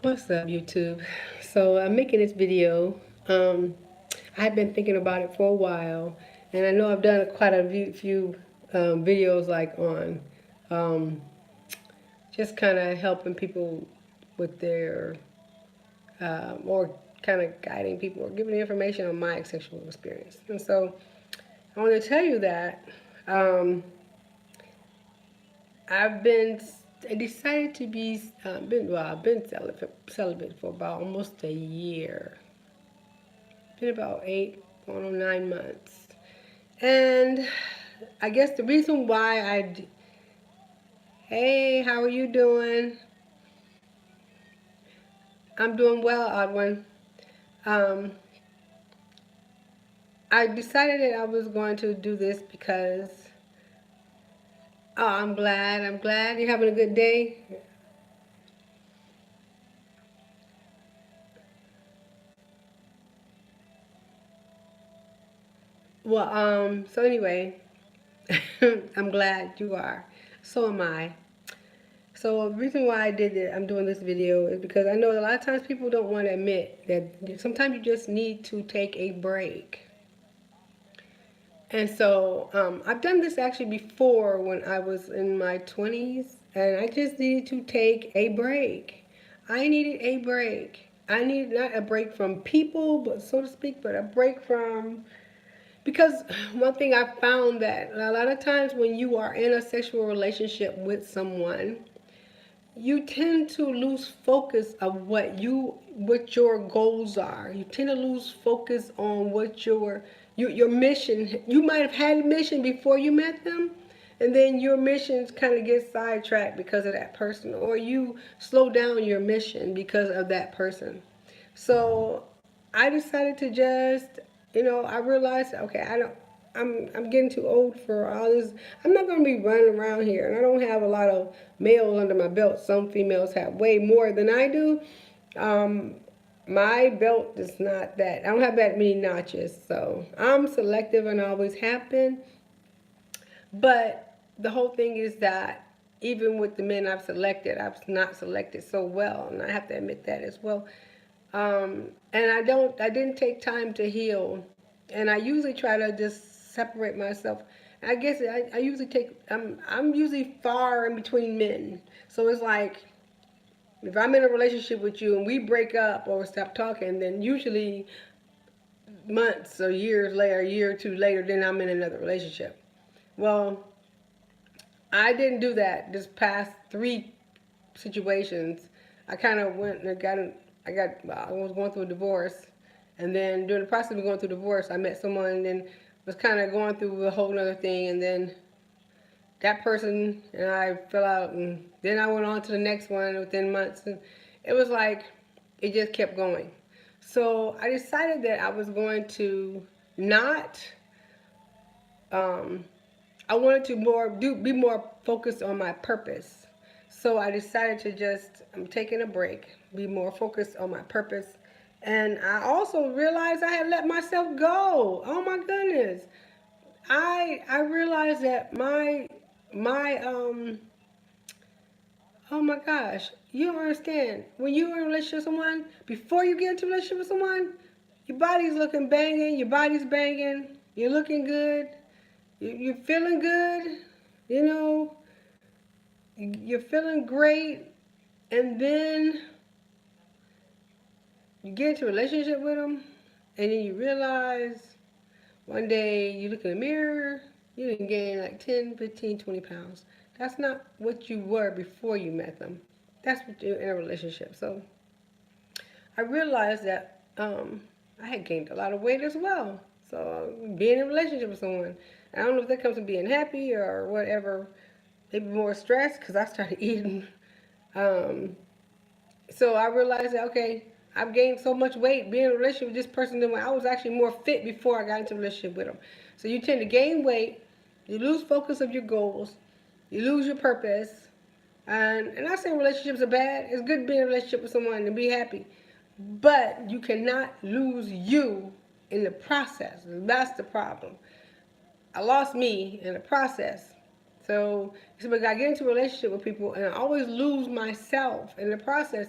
What's up, YouTube? So I'm making this video. I've been thinking about it for a while, and I know I've done quite a few videos like on um, just kind of helping people with their or kind of guiding people or giving information on my sexual experience. And so I want to tell you that um, I've been I decided to be I've been celibate for about almost a year. Been about 8 going on 9 months. And I guess the reason why hey, how are you doing? I'm doing well, Odwin. Um, I decided that I was going to do this because, oh, I'm glad. I'm glad you're having a good day. Well, so anyway, I'm glad you are. So am I. So the reason why I'm doing this video is because I know a lot of times people don't want to admit that sometimes you just need to take a break. And so I've done this actually before when I was in my 20s, and I just needed to take a break. I needed a break. I needed not a break from people, but so to speak, but a break from, because one thing I found that a lot of times when you are in a sexual relationship with someone, you tend to lose focus of what your goals are. You tend to lose focus on what your mission. You might have had a mission before you met them, and then your missions kind of get sidetracked because of that person, or you slow down your mission because of that person. So I decided to I realized, okay, I'm getting too old for all this. I'm not going to be running around here, and I don't have a lot of males under my belt. Some females have way more than I do. Um, my belt is not that. I don't have that many notches, so I'm selective and always have been. But the whole thing is that even with the men I've selected, I've not selected so well, and I have to admit that as well. And I didn't take time to heal, and I usually try to just separate myself. I guess I usually I'm usually far in between men, so it's like if I'm in a relationship with you and we break up or stop talking, then usually months or years later, a year or two later, then I'm in another relationship. Well, I didn't do that this past three situations. I kind of went and I was going through a divorce, and then during the process of going through divorce, I met someone, and then was kind of going through a whole other thing, and then that person and I fell out, and then I went on to the next one within months, and it was like it just kept going. So I decided that I was going to not. Um, I wanted to be more focused on my purpose. So I decided to I'm taking a break, be more focused on my purpose. And I also realized I had let myself go. Oh my goodness. I realized that my oh my gosh, you don't understand. When you're in a relationship with someone, before you get into a relationship with someone, your body's looking banging, your body's banging, you're looking good, you're feeling good, you know, you're feeling great, and then you get into a relationship with them, and then you realize one day you look in the mirror, you didn't gain like 10, 15, 20 pounds. That's not what you were before you met them. That's what you're in a relationship. So I realized that I had gained a lot of weight as well. So being in a relationship with someone, I don't know if that comes from being happy or whatever, maybe more stress because I started eating. Um, so I realized that okay, I've gained so much weight being in a relationship with this person than when I was actually more fit before I got into a relationship with them. So you tend to gain weight, you lose focus of your goals, you lose your purpose, and I say relationships are bad. It's good to be in a relationship with someone and be happy. But you cannot lose you in the process. That's the problem. I lost me in the process. So I get into a relationship with people and I always lose myself in the process.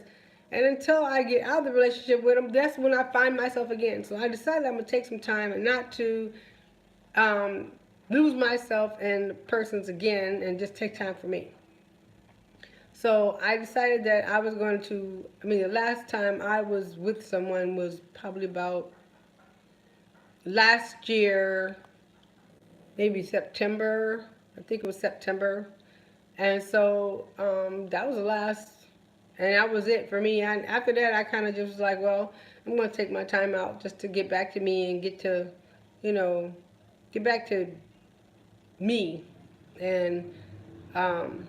And until I get out of the relationship with them, that's when I find myself again. So I decided I'm gonna take some time and not to um, lose myself in persons again, and just take time for me. So I decided that I was going to. I mean, the last time I was with someone was probably about last year, maybe September. I think it was September. And so that was the last, and that was it for me. And after that, I kind of just was like, well, I'm going to take my time out just to get back to me and get to, you know, get back to me. And um,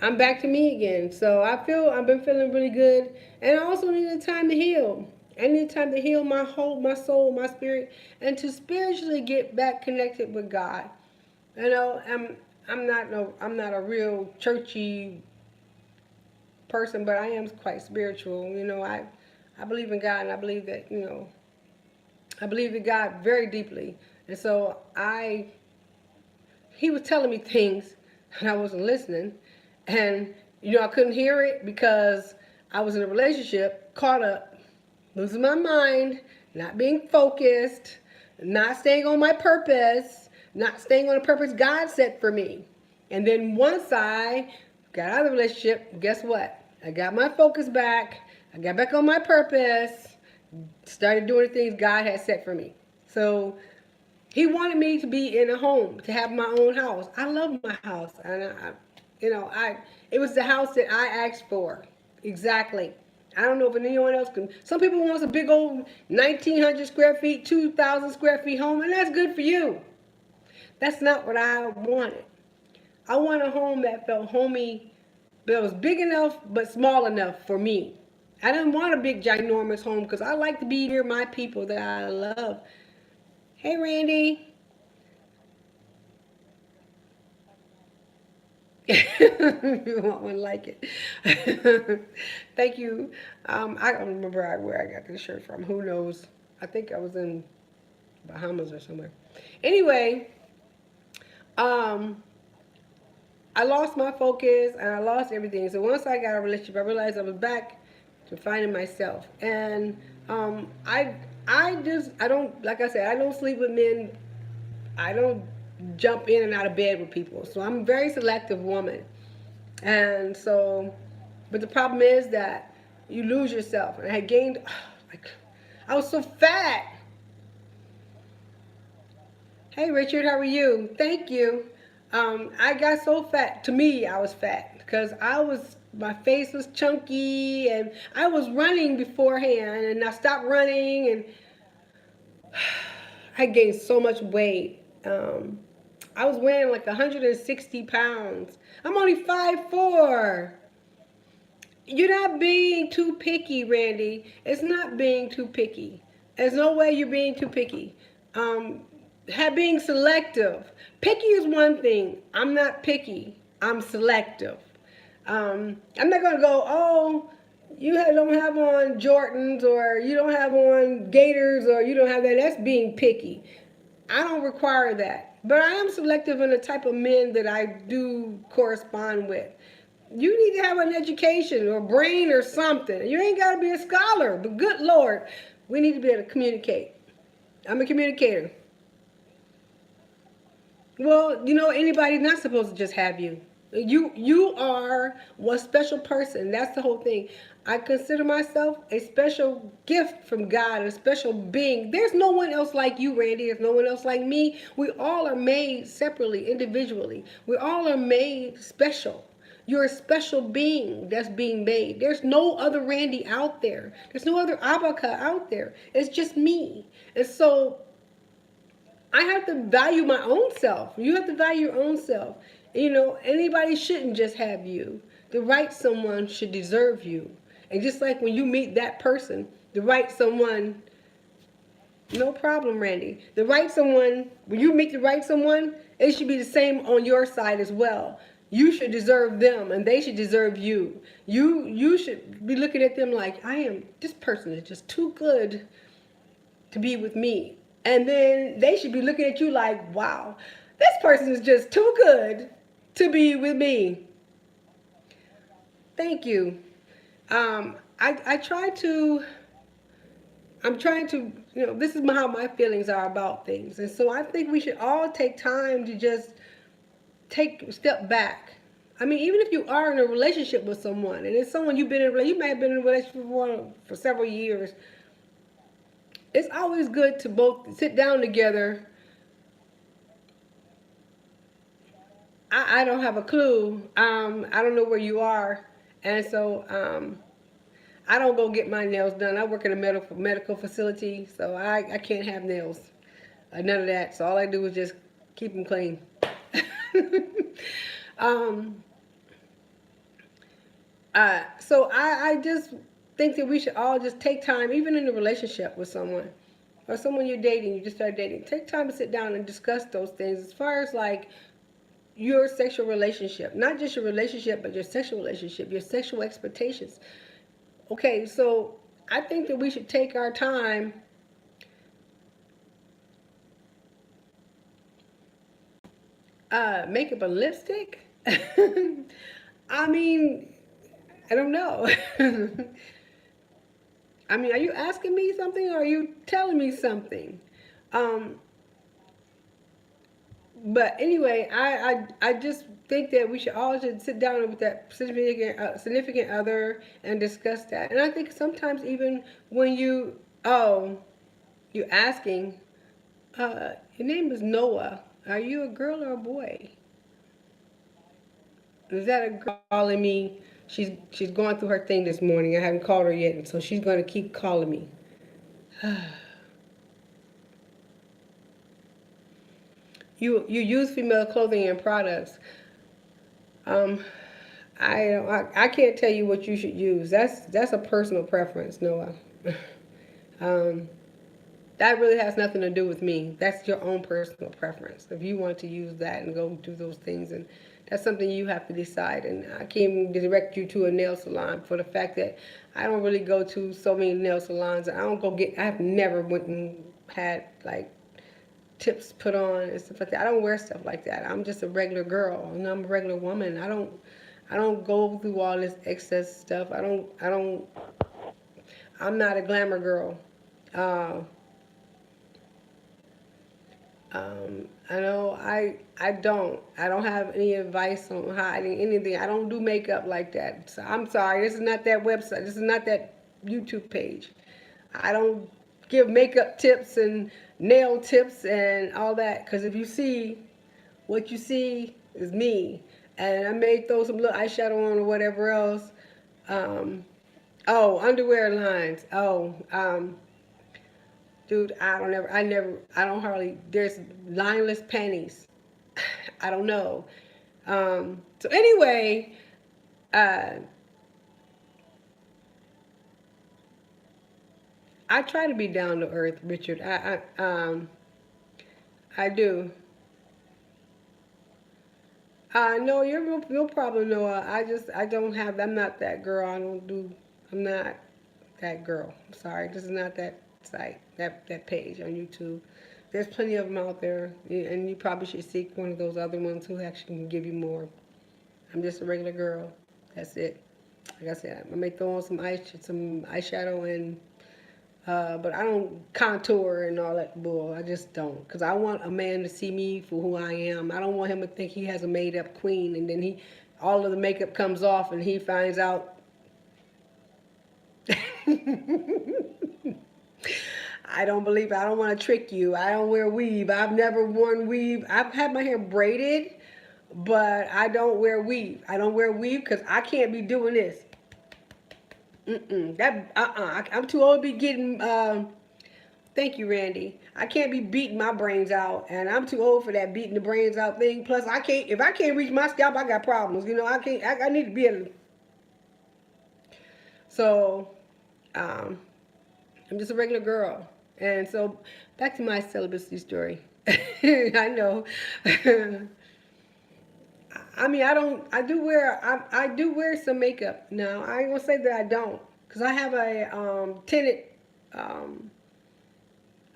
I'm back to me again. So I've been feeling really good. And I also needed time to heal. I need time to heal my whole, my soul, my spirit, and to spiritually get back connected with God. You know, I'm not a real churchy person, but I am quite spiritual. You know, I believe in God, and I believe that, you know, I believe in God very deeply. And so he was telling me things and I wasn't listening. And, you know, I couldn't hear it because I was in a relationship, caught up, losing my mind, not being focused, not staying on my purpose, not staying on the purpose God set for me. And then once I got out of the relationship, guess what? I got my focus back. I got back on my purpose, started doing the things God had set for me. So he wanted me to be in a home, to have my own house. I love my house, and you know, it was the house that I asked for. Exactly. I don't know if anyone else can. Some people want a big old 1,900 square feet, 2,000 square feet home, and that's good for you. That's not what I wanted. I want a home that felt homey, that was big enough but small enough for me. I didn't want a big, ginormous home because I like to be near my people that I love. Hey, Randy. You won't like it. Thank you. I don't remember where I got this shirt from. Who knows? I think I was in Bahamas or somewhere. Anyway, um, I lost my focus and I lost everything. So once I got a relationship, I realized I was back to finding myself. And um, I, I don't, like I said, I don't sleep with men. I don't jump in and out of bed with people. So I'm a very selective woman. And so, but the problem is that you lose yourself. And I had gained, like, I was so fat. Hey, Richard, how are you? Thank you. I got so fat. To me, I was fat because my face was chunky and I was running beforehand and I stopped running and I gained so much weight. I was weighing like 160 pounds. I'm only 5'4". You're not being too picky, Randy. It's not being too picky. There's no way you're being too picky. Um, being selective. Picky is one thing. I'm not picky. I'm selective. I'm not gonna go, oh, don't have on Jordans or you don't have on Gators or you don't have that. That's being picky. I don't require that. But I am selective in the type of men that I do correspond with. You need to have an education or brain or something. You ain't got to be a scholar, but good Lord, we need to be able to communicate. I'm a communicator. Well, you know, anybody's not supposed to just have you. You are one special person. That's the whole thing. I consider myself a special gift from God, a special being. There's no one else like you, Randy. There's no one else like me. We all are made separately, individually. We all are made special. You're a special being that's being made. There's no other Randy out there. There's no other Abaca out there. It's just me. And so I have to value my own self. You have to value your own self. You know, anybody shouldn't just have you. The right someone should deserve you. And just like when you meet that person, the right someone, no problem, Randy. The right someone, when you meet the right someone, it should be the same on your side as well. You should deserve them and they should deserve you. You should be looking at them like, this person is just too good to be with me. And then they should be looking at you like, wow, this person is just too good to be with me. Thank you. I try to. I'm trying to, this is how my feelings are about things. And so I think we should all take time to just take a step back. I mean, even if you are in a relationship with someone, and it's someone you've been in, you may have been in a relationship for several years, it's always good to both sit down together. I don't have a clue. I don't know where you are. And so I don't go get my nails done. I work in a medical facility, so I can't have nails. None of that. So all I do is just keep them clean. um, so I just think that we should all just take time, even in a relationship with someone or someone you're dating, you just start dating, take time to sit down and discuss those things as far as like your sexual relationship, not just your relationship, but your sexual relationship, your sexual expectations. Okay, so I think that we should take our time. Makeup and lipstick? I mean, I don't know. I mean, are you asking me something or are you telling me something? Um, but anyway, I just think that we should all just sit down with that significant other and discuss that. And I think sometimes even when you're asking, your name is Noah. Are you a girl or a boy? Is that a girl calling me? She's going through her thing this morning. I haven't called her yet, and so she's going to keep calling me. You use female clothing and products. Um, I can't tell you what you should use. That's a personal preference, Noah. um, that really has nothing to do with me. That's your own personal preference. If you want to use that and go do those things, and that's something you have to decide. And I can't even direct you to a nail salon for the fact that I don't really go to so many nail salons. I don't go get. I've never went and had like tips put on and stuff like that. I don't wear stuff like that. I'm just a regular girl and I'm a regular woman. I don't go through all this excess stuff. I'm not a glamour girl. Uh, I know I don't have any advice on hiding anything. I don't do makeup like that. So I'm sorry. This is not that website. This is not that YouTube page. I don't give makeup tips and nail tips and all that. Because if you see what you see is me, and I may throw some little eyeshadow on or whatever else. Um, oh, underwear lines. Oh, dude, I don't hardly. There's lineless panties. I don't know. So anyway, uh, I try to be down to earth, Richard. I do. No, you're no problem, Noah. I don't have. I'm not that girl. I don't do. I'm not that girl. I'm sorry. This is not that site. That page on YouTube. There's plenty of them out there, and you probably should seek one of those other ones who actually can give you more. I'm just a regular girl. That's it. Like I said, I may throw on some eyeshadow and but I don't contour and all that bull. I just don't, cause I want a man to see me for who I am. I don't want him to think he has a made up queen, and then all of the makeup comes off, and he finds out. I don't believe it. I don't want to trick you. I don't wear weave. I've never worn weave. I've had my hair braided, but I don't wear weave. I don't wear weave because I can't be doing this. I'm too old to be getting. Thank you, Randy. I can't be beating my brains out, and I'm too old for that beating the brains out thing. Plus, I can't. If I can't reach my scalp, I got problems. I can't. I need to be able. So, um, I'm just a regular girl, and so back to my celibacy story. I know. I mean, I don't. I do wear. I do wear some makeup now. I ain't gonna say that I don't, cause I have um,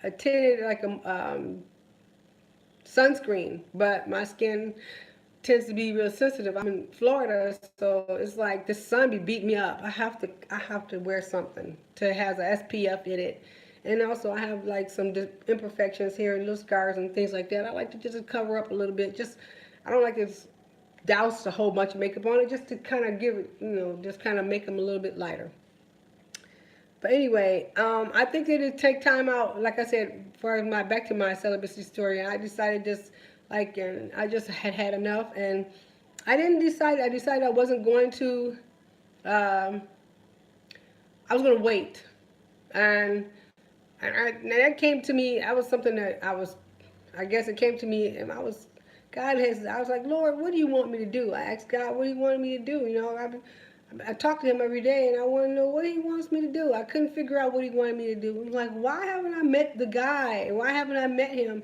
a tinted like a sunscreen, but my skin tends to be real sensitive. I'm in Florida, so it's like the sun be beating me up. I have to wear something to has a SPF in it. And also I have like some imperfections here and little scars and things like that. I like to just cover up a little bit. Just I don't like to douse a whole bunch of makeup on it, just to kind of give it, just kind of make them a little bit lighter. But anyway, I think that it take time out. Like I said, for my back to my celibacy story, I decided just like, and I just had enough, and I didn't decide. I decided I wasn't going to. Um, I was going to wait, and and that came to me. That was something that I was. I guess it came to me, and I was. God has. I was like, Lord, what do you want me to do? I asked God, what do you want me to do? I talk to him every day, and I want to know what he wants me to do. I couldn't figure out what he wanted me to do. I'm like, why haven't I met the guy? Why haven't I met him?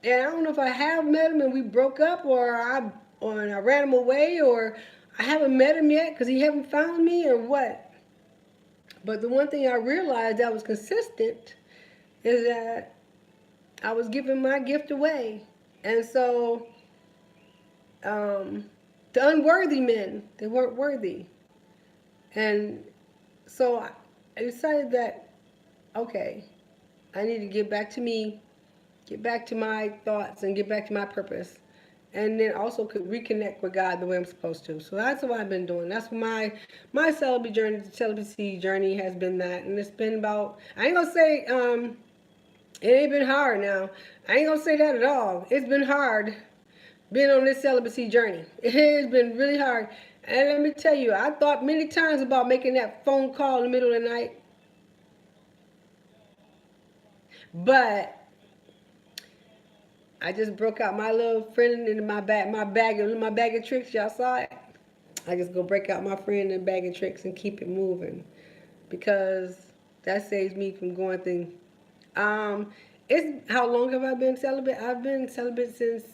And I don't know if I have met him and we broke up, or I ran him away, or I haven't met him yet because he haven't found me, or what. But the one thing I realized that was consistent is that I was giving my gift away, and so the unworthy men, they weren't worthy. And so I decided that, okay, I need to get back to me, get back to my thoughts, and get back to my purpose. And then also could reconnect with God the way I'm supposed to. So that's what I've been doing. That's what my celibacy journey has been that. And it's been about, I ain't gonna say it ain't been hard now. I ain't gonna say that at all. It's been hard being on this celibacy journey. It has been really hard. And let me tell you, I thought many times about making that phone call in the middle of the night. But I just broke out my little friend in my bag of tricks. Y'all saw it. I just go break out my friend in a bag of tricks and keep it moving, because that saves me from going through. It's how long have I been celibate? I've been celibate since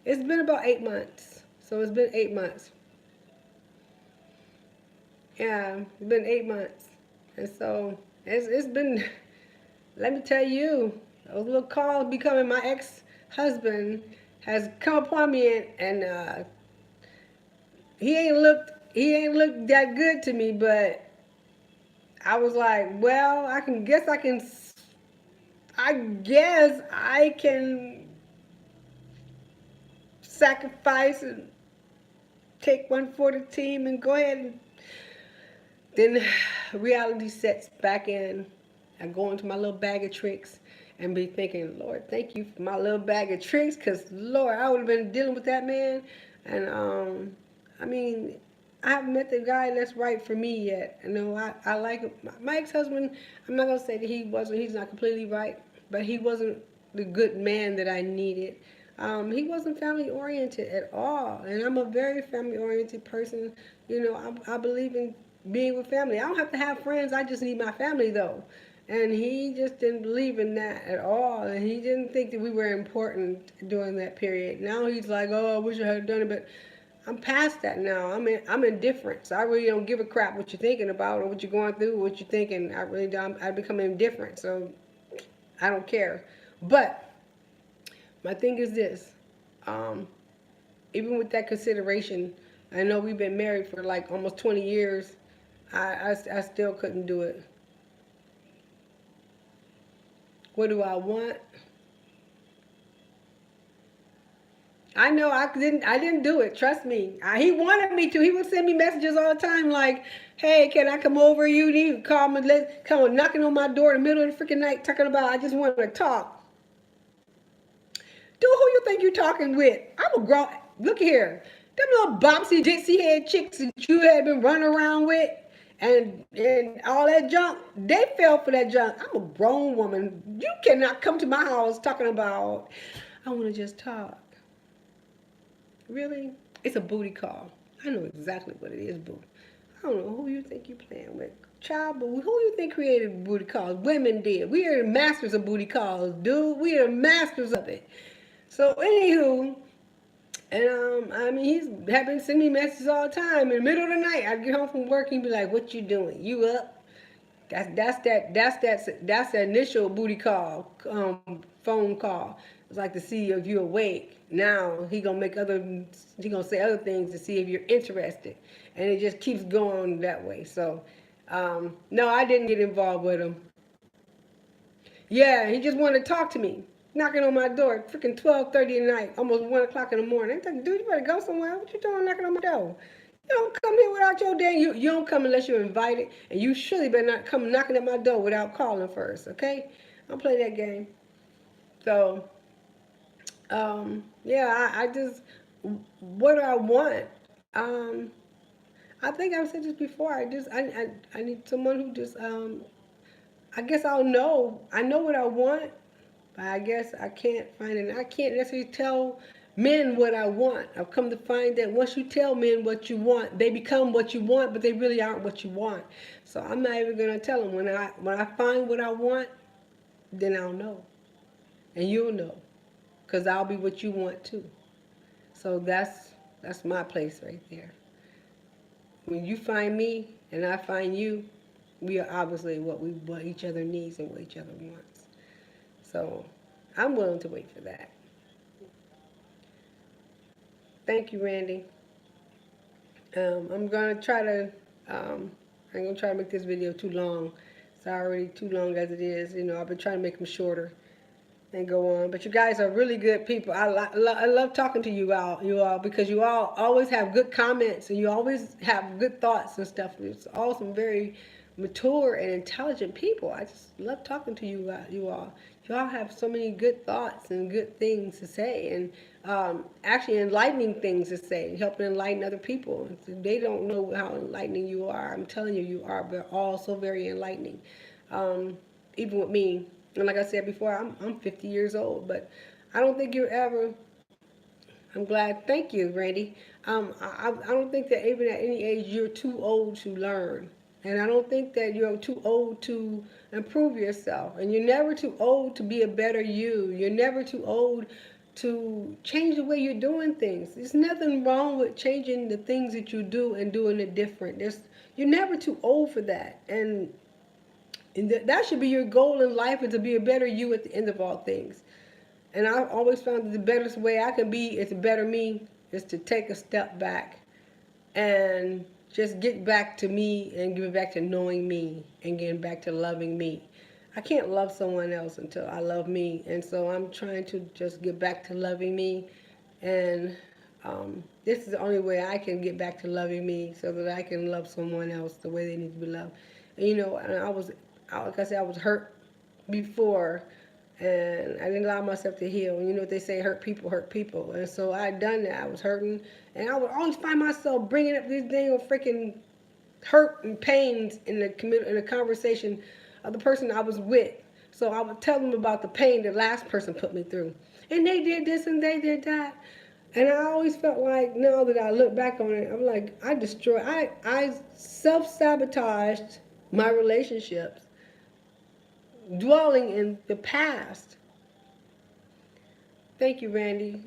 it's been about 8 months. So it's been 8 months. Yeah, it's been 8 months, and so it's been. Let me tell you, those little calls becoming my ex-husband has come upon me, and he ain't looked that good to me, but I was like, well, I guess I can sacrifice and take one for the team and go ahead, and then reality sets back in. I go into my little bag of tricks and be thinking, Lord, thank you for my little bag of tricks, because Lord, I would have been dealing with that man. And I mean, I haven't met the guy that's right for me yet. I like my ex-husband. I'm not gonna say that he's not completely right, but he wasn't the good man that I needed. He wasn't family oriented at all, and I'm a very family oriented person. I believe in being with family. I don't have to have friends. I just need my family though. And he just didn't believe in that at all. And he didn't think that we were important during that period. Now he's like, oh, I wish I had done it. But I'm past that now. I'm indifferent. So I really don't give a crap what you're thinking about or what you're going through, what you're thinking. I really don't. I become indifferent. So I don't care. But my thing is this. Um, Even with that consideration, I know we've been married for like almost 20 years. I still couldn't do it. What do I want? I know I didn't do it. Trust me. He wanted me to. He would send me messages all the time like, "Hey, can I come over? You need to call me. Let come on, knocking on my door in the middle of the freaking night, talking about I just want to talk." Dude, who you think you're talking with? I'm a grown. Look here, them little bouncy dixie head chicks that you had been running around with, and all that junk. They fell for that junk. I'm a grown woman. You cannot come to my house talking about. I want to just talk. Really? It's a booty call. I know exactly what it is, boo. I don't know who you think you're playing with. Child, but who you think created booty calls? Women did. We are the masters of booty calls, dude. We are the masters of it. So, anywho, and I mean, he's have been sending me messages all the time. In the middle of the night, I'd get home from work, he'd be like, "What you doing? You up?" That's the initial booty call, phone call. It's like to see if you awake. now he gonna say other things to see if you're interested, and it just keeps going that way. So, no, I didn't get involved with him. Yeah, he just wanted to talk to me, knocking on my door, freaking 12:30 at night, almost 1 o'clock in the morning. I'm thinking, dude, you better go somewhere. What you doing knocking on my door? You don't come here without your damn. You don't come unless you're invited, and you surely better not come knocking at my door without calling first. Okay, I'll play that game. So, yeah, I just what do I want? Um, I think I've said this before. I need someone who just I guess I'll know. I know what I want, but I guess I can't find it. I can't necessarily tell men what I want. I've come to find that once you tell men what you want, they become what you want, but they really aren't what you want. So I'm not even gonna tell them when I find what I want, then I'll know, and you'll know, cause I'll be what you want too. So that's my place right there. When you find me and I find you, we are obviously what each other needs and what each other wants. So I'm willing to wait for that. Thank you, Randy. I'm gonna try to. I'm gonna try to make this video too long. It's already too long as it is. You know, I've been trying to make them shorter and go on. But you guys are really good people. I love talking to you all, because you all always have good comments and you always have good thoughts and stuff. It's all some very mature and intelligent people. I just love talking to you all. You all have so many good thoughts and good things to say, and actually enlightening things to say, helping enlighten other people. They don't know how enlightening you are. I'm telling you, you are. But all so very enlightening. Um, Even with me, and like I said before, I'm 50 years old, but I don't think you're ever. I'm glad. Thank you, Randy. I don't think that even at any age you're too old to learn, and I don't think that you're too old to improve yourself, and you're never too old to be a better you. You're never too old to change the way you're doing things. There's nothing wrong with changing the things that you do and doing it different. You're never too old for that, and that should be your goal in life, is to be a better you at the end of all things. And I've always found that the best way I can be is a better me is to take a step back and just get back to me and get back to knowing me and getting back to loving me. I can't love someone else until I love me. And so I'm trying to just get back to loving me. And this is the only way I can get back to loving me, so that I can love someone else the way they need to be loved. And you know, and like I said, I was hurt before, and I didn't allow myself to heal. And you know what they say, hurt people hurt people. And so I had done that. I was hurting, and I would always find myself bringing up these dang freaking hurt and pains in the conversation of the person I was with. So I would tell them about the pain the last person put me through, and they did this and they did that. And I always felt like, now that I look back on it, I'm like, I self sabotaged my relationships, dwelling in the past. Thank you, Randy.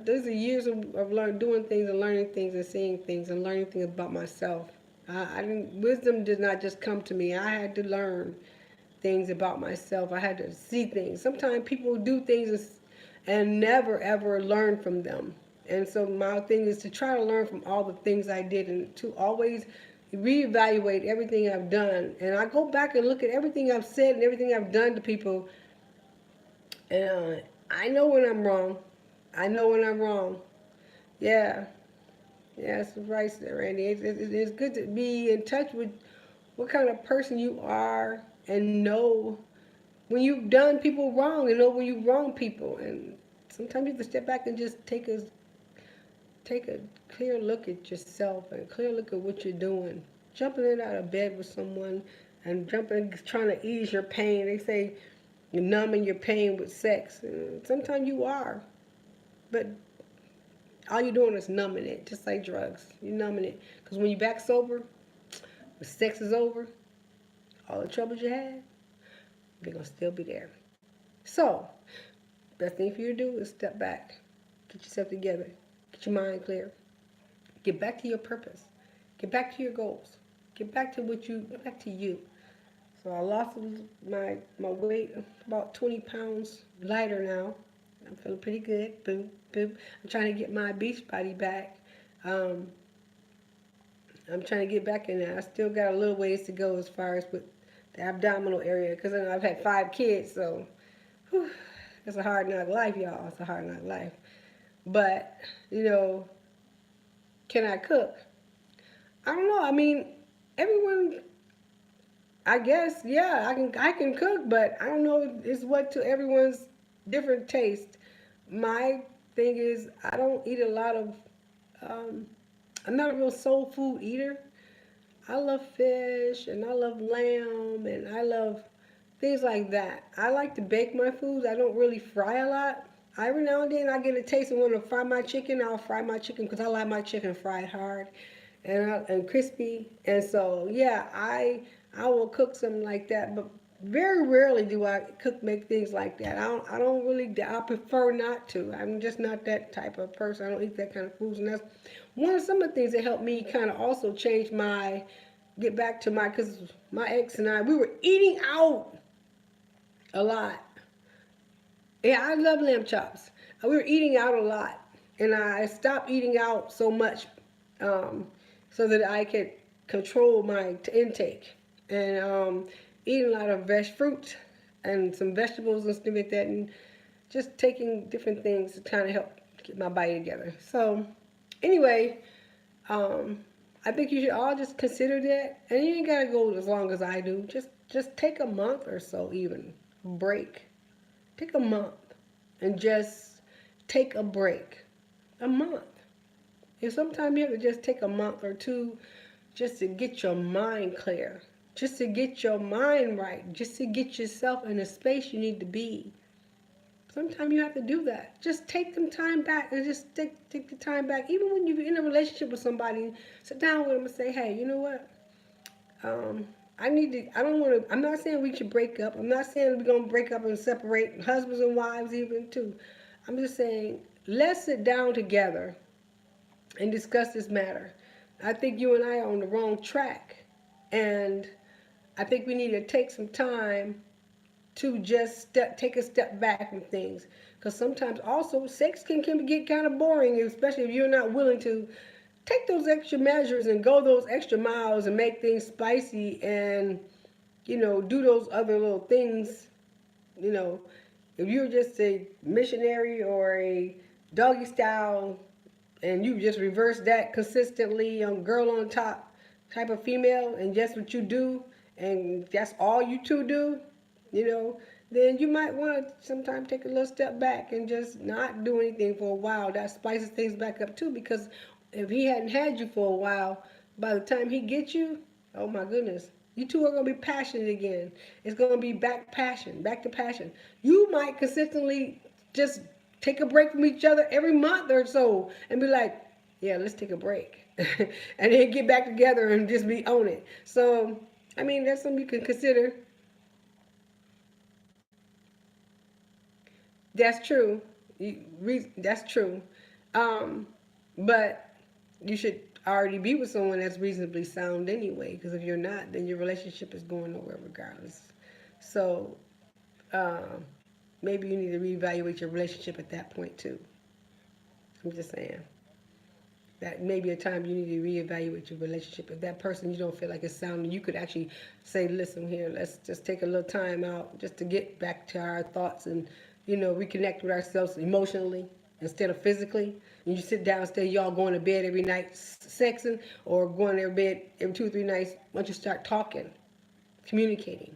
Those are years of doing things and learning things and seeing things and learning things about myself. I didn't. Wisdom did not just come to me. I had to learn things about myself. I had to see things. Sometimes people do things and never ever learn from them. And so my thing is to try to learn from all the things I did, and to always reevaluate everything I've done. And I go back and look at everything I've said and everything I've done to people, and I know when I'm wrong. I know when I'm wrong. Yeah, yeah, that's right, Randy. It's good to be in touch with what kind of person you are, and know when you've done people wrong, and know when you wrong people. And sometimes you have to step back and just take a clear look at yourself and clear look at what you're doing. Jumping in out of bed with someone and trying to ease your pain. They say you're numbing your pain with sex. And sometimes you are, but all you're doing is numbing it, just like drugs. You're numbing it. Because when you're back sober, when sex is over, all the troubles you had, they're going to still be there. So, best thing for you to do is step back, get yourself together, get your mind clear, get back to your purpose, get back to your goals, get back to you. So I lost my weight, about 20 pounds lighter now. I'm feeling pretty good. Boom. I'm trying to get my beach body back. Um, I'm trying to get back in there. I still got a little ways to go as far as with the abdominal area because I've had 5 kids, so whew, it's a hard knock life, y'all. It's a hard knock life. But you know, can I cook? I don't know. I mean, everyone. I guess yeah, I can cook, but I don't know. It's what to everyone's different taste. My thing is, I don't eat a lot of. Um, I'm not a real soul food eater. I love fish and I love lamb and I love things like that. I like to bake my foods. I don't really fry a lot. Every now and then I get a taste and want to fry my chicken. I'll fry my chicken because I like my chicken fried hard and crispy. And so yeah, I will cook something like that. But very rarely do I make things like that. I don't really I prefer not to. I'm just not that type of person. I don't eat that kind of foods, and that's one of some of the things that helped me kind of also change my get back to my because my ex and I we were eating out a lot. Yeah, I love lamb chops. We were eating out a lot, and I stopped eating out so much um, so that I could control my intake and eating a lot of fruit and some vegetables and stuff like that, and just taking different things to kind of help get my body together. So, anyway, um, I think you should all just consider that, and you ain't gotta go as long as I do. Just take a month or so, even break. Take a month and just take a break. A month. And sometimes you have to just take a month or two just to get your mind clear, just to get your mind right, just to get yourself in the space you need to be. Sometimes you have to do that. Just take some time back and just take the time back. Even when you're in a relationship with somebody, sit down with them and say, hey, you know what? Um, I need to, I don't want to, I'm not saying we should break up. I'm not saying we're going to break up and separate husbands and wives even too. I'm just saying, let's sit down together and discuss this matter. I think you and I are on the wrong track. And I think we need to take some time to just take a step back from things. Because sometimes also sex can get kind of boring, especially if you're not willing to take those extra measures and go those extra miles and make things spicy and, do those other little things. You know, if you're just a missionary or a doggy style and you just reverse that consistently on girl on top type of female and just what you do and that's all you two do, you know, then you might want to sometimes take a little step back and just not do anything for a while. That spices things back up too because if he hadn't had you for a while, by the time he gets you, oh my goodness, you two are going to be passionate again. It's going to be back to passion. You might consistently just take a break from each other every month or so and be like, yeah, let's take a break. And then get back together and just be on it. So, I mean, that's something you can consider. That's true. That's true. Um, but you should already be with someone that's reasonably sound anyway, because if you're not, then your relationship is going nowhere regardless. So, maybe you need to reevaluate your relationship at that point too. I'm just saying. That may be a time you need to reevaluate your relationship. If that person you don't feel like is sound, you could actually say, listen here, let's just take a little time out just to get back to our thoughts and, reconnect with ourselves emotionally instead of physically. And you sit down instead of y'all going to bed every night sexing or going to bed every 2 or 3 nights, why don't you start talking, communicating?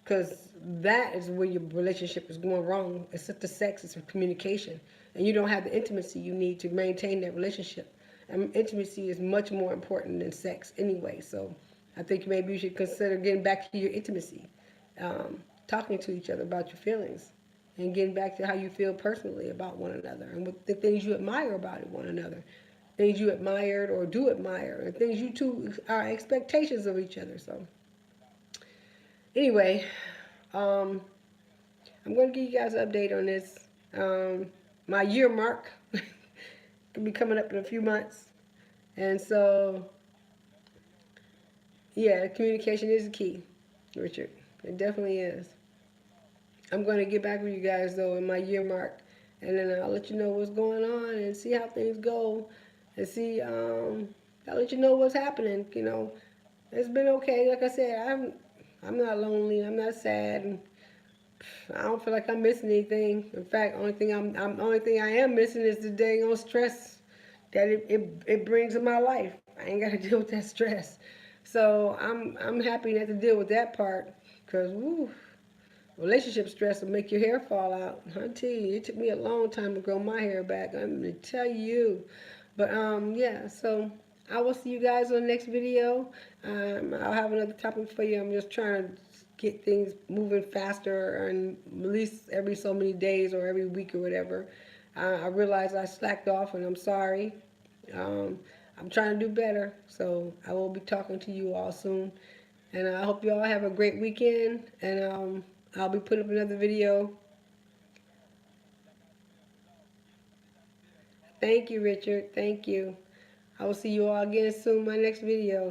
Because that is where your relationship is going wrong. It's not the sex, it's the communication. And you don't have the intimacy you need to maintain that relationship. And intimacy is much more important than sex anyway. So I think maybe you should consider getting back to your intimacy, talking to each other about your feelings, and getting back to how you feel personally about one another and what the things you admire about one another, things you admired or do admire, and things you two are expectations of each other. So anyway, um, I'm going to give you guys an update on this. My year mark could be coming up in a few months. And so, yeah, communication is the key, Richard. It definitely is. I'm going to get back with you guys, though, in my year mark. and then I'll let you know what's going on and see how things go, and see. I'll let you know what's happening. It's been okay. Like I said, I'm not lonely. I'm not sad. And I don't feel like I'm missing anything. In fact, only thing I am missing is the dang on stress that it brings in my life. I ain't got to deal with that stress. So I'm happy not to deal with that part, because woo, relationship stress will make your hair fall out. I tell you, it took me a long time to grow my hair back. I'm gonna tell you. But yeah. So I will see you guys on the next video. I'll have another topic for you. I'm just trying to get things moving faster, and at least every so many days or every week or whatever. I realize I slacked off, and I'm sorry. Um, I'm trying to do better. So I will be talking to you all soon. And I hope you all have a great weekend. And I'll be putting up another video. Thank you, Richard. Thank you. I will see you all again soon in my next video.